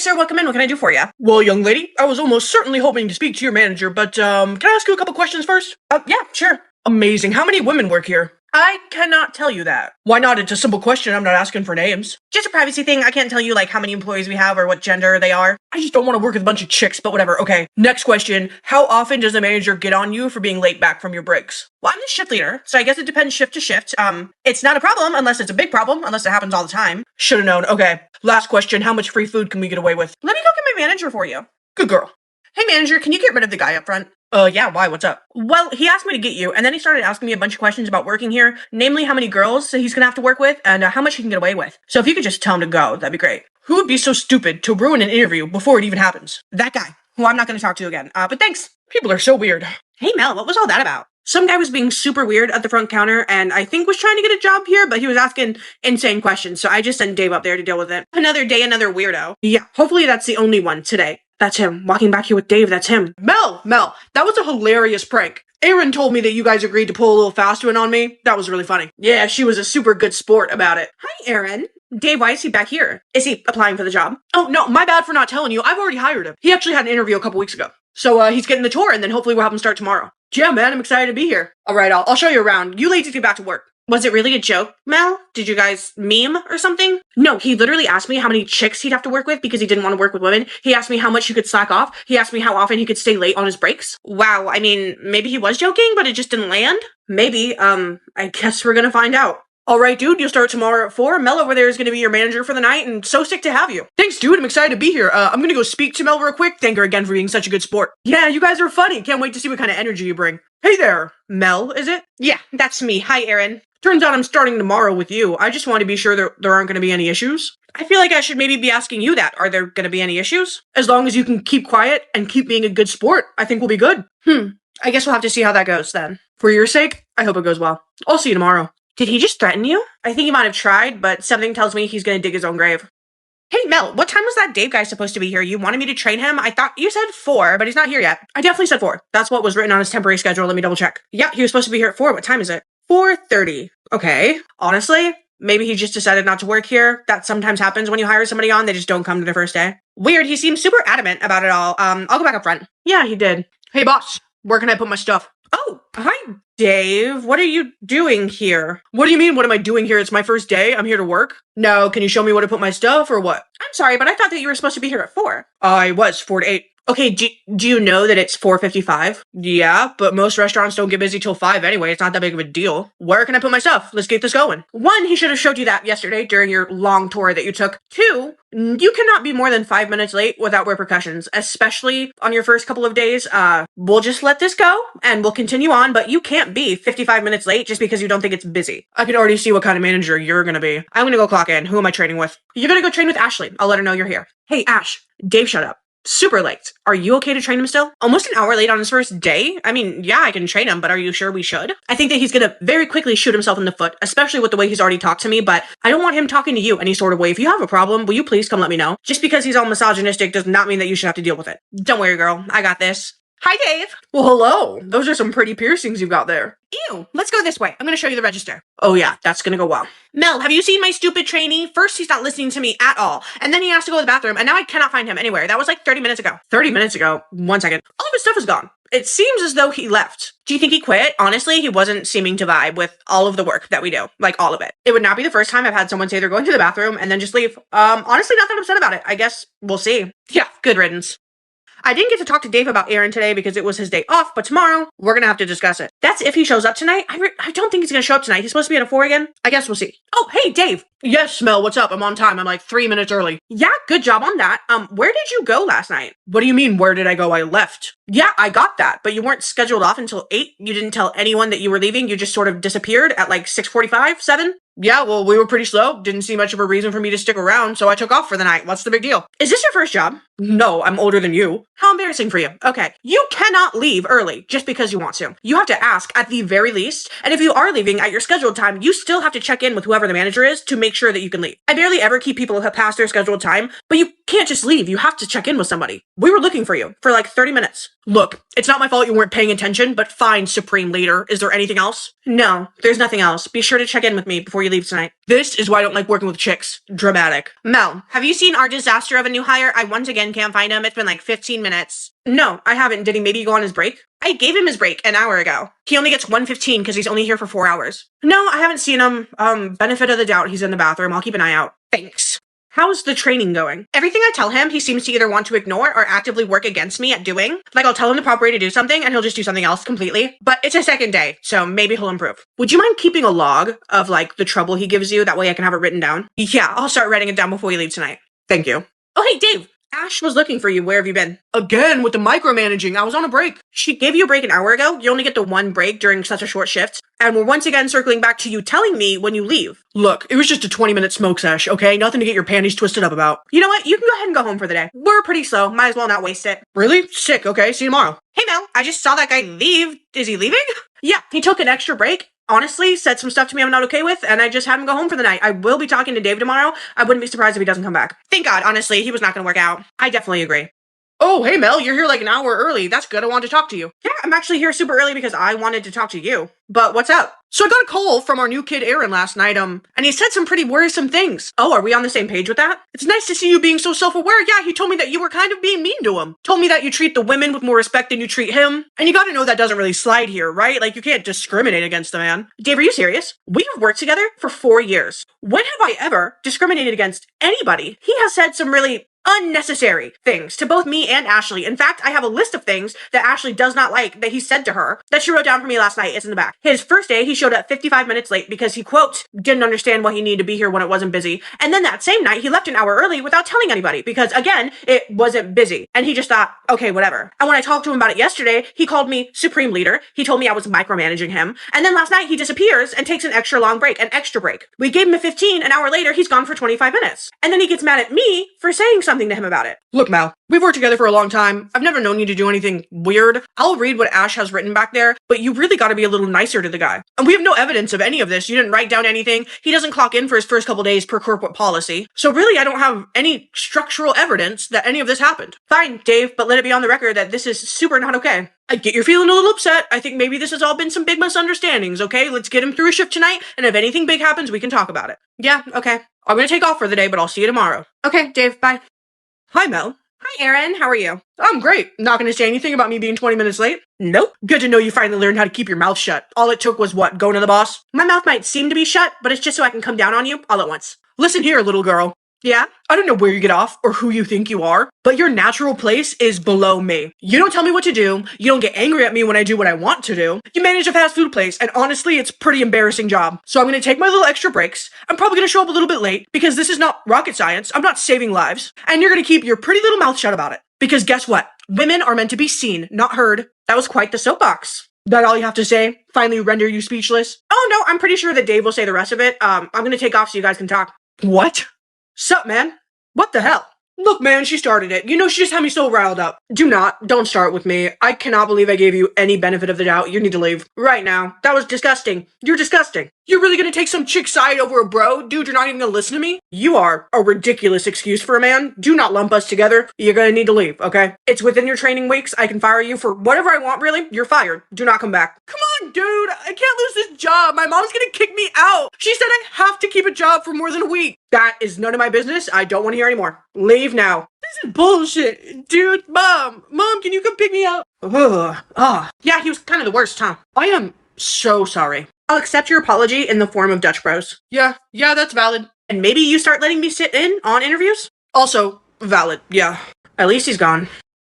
sir, welcome in. What can I do for you? Well, young lady, I was almost certainly hoping to speak to your manager, but, can I ask you a couple questions first? Yeah, sure. Amazing. How many women work here? I cannot tell you that. Why not? It's a simple question. I'm not asking for names. Just a privacy thing. I can't tell you, like, how many employees we have or what gender they are. I just don't want to work with a bunch of chicks, but whatever. Okay. Next question. How often does the manager get on you for being late back from your breaks? Well, I'm the shift leader, so I guess it depends shift to shift. It's not a problem unless it's a big problem, unless it happens all the time. Should've known. Okay. Last question. How much free food can we get away with? Let me go get my manager for you. Good girl. Hey, manager, can you get rid of the guy up front? Yeah, why? What's up? Well, he asked me to get you, and then he started asking me a bunch of questions about working here, namely how many girls he's gonna have to work with, and how much he can get away with. So if you could just tell him to go, that'd be great. Who would be so stupid to ruin an interview before it even happens? That guy, who I'm not gonna talk to again. But thanks. People are so weird. Hey, Mel, what was all that about? Some guy was being super weird at the front counter, and I think was trying to get a job here, but he was asking insane questions, so I just sent Dave up there to deal with it. Another day, another weirdo. Yeah, hopefully that's the only one today. That's him. Walking back here with Dave, that's him. Mel, that was a hilarious prank. Erin told me that you guys agreed to pull a little fast one on me. That was really funny. Yeah, she was a super good sport about it. Hi, Erin. Dave, why is he back here? Is he applying for the job? Oh, no, my bad for not telling you. I've already hired him. He actually had an interview a couple weeks ago. So, he's getting the tour, and then hopefully we'll have him start tomorrow. Yeah, man, I'm excited to be here. All right, I'll show you around. You ladies get back to work. Was it really a joke, Mel? Did you guys meme or something? No, he literally asked me how many chicks he'd have to work with because he didn't want to work with women. He asked me how much he could slack off. He asked me how often he could stay late on his breaks. Wow, I mean, maybe he was joking, but it just didn't land? Maybe, I guess we're gonna find out. All right, dude, you'll start tomorrow at 4. Mel over there is going to be your manager for the night, and so sick to have you. Thanks, dude. I'm excited to be here. I'm going to go speak to Mel real quick. Thank her again for being such a good sport. Yeah, you guys are funny. Can't wait to see what kind of energy you bring. Hey there. Mel, is it? Yeah, that's me. Hi, Erin. Turns out I'm starting tomorrow with you. I just want to be sure there aren't going to be any issues. I feel like I should maybe be asking you that. Are there going to be any issues? As long as you can keep quiet and keep being a good sport, I think we'll be good. I guess we'll have to see how that goes then. For your sake, I hope it goes well. I'll see you tomorrow. Did he just threaten you? I think he might have tried, but something tells me he's gonna dig his own grave. Hey, Mel, what time was that Dave guy supposed to be here? You wanted me to train him? I thought you said 4, but he's not here yet. I definitely said 4. That's what was written on his temporary schedule. Let me double check. Yeah, he was supposed to be here at 4. What time is it? 4:30. Okay. Honestly, maybe he just decided not to work here. That sometimes happens when you hire somebody on. They just don't come to their first day. Weird. He seemed super adamant about it all. I'll go back up front. Yeah, he did. Hey, boss. Where can I put my stuff? Oh, hi, Dave. What are you doing here? What do you mean, what am I doing here? It's my first day. I'm here to work. No, can you show me where to put my stuff or what? I'm sorry, but I thought that you were supposed to be here at 4. I was, 4 to 8. Okay, do you know that it's 4:55? Yeah, but most restaurants don't get busy till 5 anyway. It's not that big of a deal. Where can I put my stuff? Let's get this going. 1, he should have showed you that yesterday during your long tour that you took. 2, you cannot be more than 5 minutes late without repercussions, especially on your first couple of days. We'll just let this go and we'll continue on, but you can't be 55 minutes late just because you don't think it's busy. I can already see what kind of manager you're gonna be. I'm gonna go clock in. Who am I training with? You're gonna go train with Ashley. I'll let her know you're here. Hey, Ash. Dave showed up. Super late. Are you okay to train him still? Almost an hour late on his first day? I mean, yeah, I can train him, but are you sure we should? I think that he's gonna very quickly shoot himself in the foot, especially with the way he's already talked to me, but I don't want him talking to you any sort of way. If you have a problem, will you please come let me know? Just because he's all misogynistic does not mean that you should have to deal with it. Don't worry, girl. I got this. Hi, Dave. Well, hello. Those are some pretty piercings you've got there. Ew. Let's go this way. I'm gonna show you the register. Oh yeah, that's gonna go well. Mel, have you seen my stupid trainee? First, he's not listening to me at all. And then he has to go to the bathroom, and now I cannot find him anywhere. That was like 30 minutes ago. 30 minutes ago? 1 second. All of his stuff is gone. It seems as though he left. Do you think he quit? Honestly, he wasn't seeming to vibe with all of the work that we do. Like, all of it. It would not be the first time I've had someone say they're going to the bathroom and then just leave. Honestly, not that upset about it. I guess we'll see. Yeah, good riddance. I didn't get to talk to Dave about Erin today because it was his day off, but tomorrow, we're gonna have to discuss it. That's if he shows up tonight. I don't think he's gonna show up tonight. He's supposed to be at a 4 again. I guess we'll see. Oh, hey, Dave. Yes, Mel, what's up? I'm on time. I'm like 3 minutes early. Yeah, good job on that. Where did you go last night? What do you mean, where did I go? I left. Yeah, I got that, but you weren't scheduled off until 8. You didn't tell anyone that you were leaving. You just sort of disappeared at like 6:45, 7? Yeah, well, we were pretty slow. Didn't see much of a reason for me to stick around, so I took off for the night. What's the big deal? Is this your first job? No, I'm older than you. How embarrassing for you. Okay, you cannot leave early just because you want to. You have to ask at the very least, and if you are leaving at your scheduled time, you still have to check in with whoever the manager is to make sure that you can leave. I barely ever keep people past their scheduled time, but you can't just leave. You have to check in with somebody. We were looking for you for like 30 minutes. Look, it's not my fault you weren't paying attention, but fine, Supreme Leader. Is there anything else? No, there's nothing else. Be sure to check in with me before you leave tonight. This is why I don't like working with chicks. Dramatic. Mel, have you seen our disaster of a new hire? I once again can't find him. It's been like 15 minutes. No, I haven't. Did he maybe go on his break? I gave him his break an hour ago. He only gets 1:15 because he's only here for 4 hours. No, I haven't seen him. Benefit of the doubt, he's in the bathroom. I'll keep an eye out. Thanks. How's the training going? Everything I tell him, he seems to either want to ignore or actively work against me at doing. Like, I'll tell him the proper way to do something, and he'll just do something else completely. But it's a second day, so maybe he'll improve. Would you mind keeping a log of, like, the trouble he gives you? That way I can have it written down. Yeah, I'll start writing it down before you leave tonight. Thank you. Oh, hey, Dave. Ash was looking for you. Where have you been? Again, with the micromanaging, I was on a break. She gave you a break an hour ago. You only get the one break during such a short shift. And we're once again circling back to you telling me when you leave. Look, it was just a 20-minute smoke sesh, okay? Nothing to get your panties twisted up about. You know what? You can go ahead and go home for the day. We're pretty slow. Might as well not waste it. Really? Sick, okay? See you tomorrow. Hey, Mel, I just saw that guy leave. Is he leaving? Yeah, he took an extra break. Honestly, said some stuff to me I'm not okay with, and I just had him go home for the night. I will be talking to Dave tomorrow. I wouldn't be surprised if he doesn't come back. Thank God, honestly, he was not going to work out. I definitely agree. Oh, hey Mel, you're here like an hour early. That's good. I wanted to talk to you. Yeah, I'm actually here super early because I wanted to talk to you. But what's up? So I got a call from our new kid Aaron last night, and he said some pretty worrisome things. Oh, are we on the same page with that? It's nice to see you being so self-aware. Yeah, he told me that you were kind of being mean to him. Told me that you treat the women with more respect than you treat him. And you gotta know that doesn't really slide here, right? Like, you can't discriminate against the man. Dave, are you serious? We have worked together for 4 years. When have I ever discriminated against anybody? He has said some really unnecessary things to both me and Ashley. In fact, I have a list of things that Ashley does not like that he said to her that she wrote down for me last night. It's in the back. His first day, he showed up 55 minutes late because he, quote, didn't understand why he needed to be here when it wasn't busy. And then that same night, he left an hour early without telling anybody because, again, it wasn't busy. And he just thought, okay, whatever. And when I talked to him about it yesterday, he called me Supreme Leader. He told me I was micromanaging him. And then last night, he disappears and takes an extra long break, an extra break. We gave him a 15, an hour later, he's gone for 25 minutes. And then he gets mad at me for saying something to him about it. Look, Mal, we've worked together for a long time. I've never known you to do anything weird. I'll read what Ash has written back there, but you really gotta be a little nicer to the guy. And we have no evidence of any of this. You didn't write down anything. He doesn't clock in for his first couple days per corporate policy. So really, I don't have any structural evidence that any of this happened. Fine, Dave, but let it be on the record that this is super not okay. I get you're feeling a little upset. I think maybe this has all been some big misunderstandings, okay? Let's get him through a shift tonight, and if anything big happens, we can talk about it. Yeah, okay. I'm gonna take off for the day, but I'll see you tomorrow. Okay, Dave, bye. Hi, Mel. Hi, Aaron. How are you? I'm great. Not gonna say anything about me being 20 minutes late? Nope. Good to know you finally learned how to keep your mouth shut. All it took was what, going to the boss? My mouth might seem to be shut, but it's just so I can come down on you all at once. Listen here, little girl. Yeah? I don't know where you get off or who you think you are, but your natural place is below me. You don't tell me what to do. You don't get angry at me when I do what I want to do. You manage a fast food place, and honestly, it's a pretty embarrassing job. So I'm gonna take my little extra breaks. I'm probably gonna show up a little bit late because this is not rocket science. I'm not saving lives. And you're gonna keep your pretty little mouth shut about it. Because guess what? Women are meant to be seen, not heard. That was quite the soapbox. That all you have to say? Finally render you speechless? Oh no, I'm pretty sure that Dave will say the rest of it. I'm gonna take off so you guys can talk. What? Sup, man? What the hell? Look, man, she started it. You know, she just had me so riled up. Don't start with me. I cannot believe I gave you any benefit of the doubt. You need to leave. Right now. That was disgusting. You're disgusting. You're really gonna take some chick side over a bro? Dude, you're not even gonna listen to me? You are a ridiculous excuse for a man. Do not lump us together. You're gonna need to leave, okay? It's within your training weeks. I can fire you for whatever I want, really. You're fired. Do not come back. Come on, dude. I can't lose this job. My mom's gonna kick me out. She said I have to keep a job for more than a week. That is none of my business. I don't want to hear anymore. Leave now. This is bullshit. Dude, Mom, can you come pick me up? Yeah, he was kind of the worst, huh? I am so sorry. I'll accept your apology in the form of Dutch Bros. Yeah, that's valid. And maybe you start letting me sit in on interviews? Also, valid, yeah. At least he's gone.